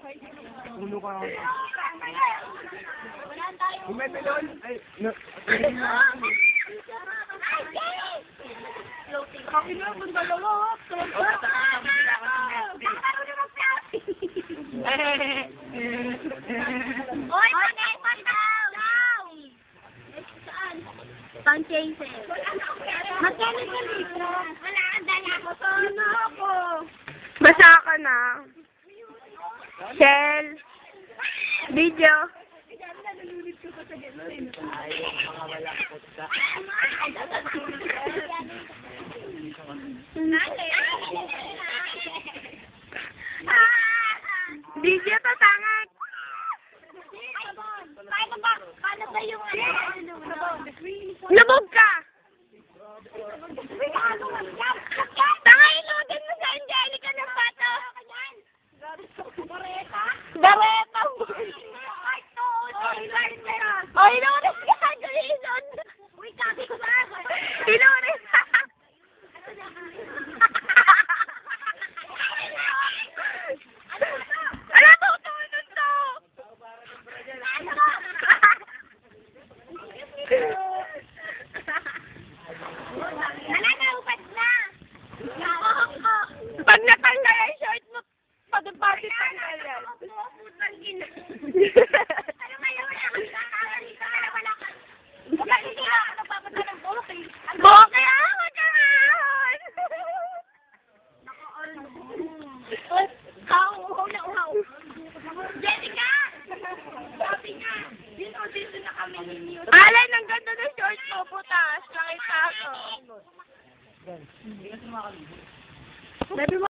Ulo ka. Umete doon. Ay, no. Kakina, kung dalawa. Oy, panaw! Saan? Pang-chaser. Magkano sa litro? Wala, dala ko to. Yun ako. Basa ka na. Shell. Video. Video to tangat. Paano ba yung Lubog ka. Tanga, ilodin mo sa Angelica ng pato. Bareta? Bareta. Ay, to. O, iluris ka, Jason. Uy, kaki ko ba? Iluris ka. Ala, tutulog to. Wala na, upat na. Pag natanggal ang short mo, pag-body tanggal yan. Ano ngayon? Wala ka. Bakit hindi ka nagpapunta ng bukay? Bokeh, wag ka ahon. Kauuhaw na uhaw. Jessica! Sabi nga, dito na kami ninyo. Alay, ang ganda ng short mo, putas. Nakita ko. Baby mo.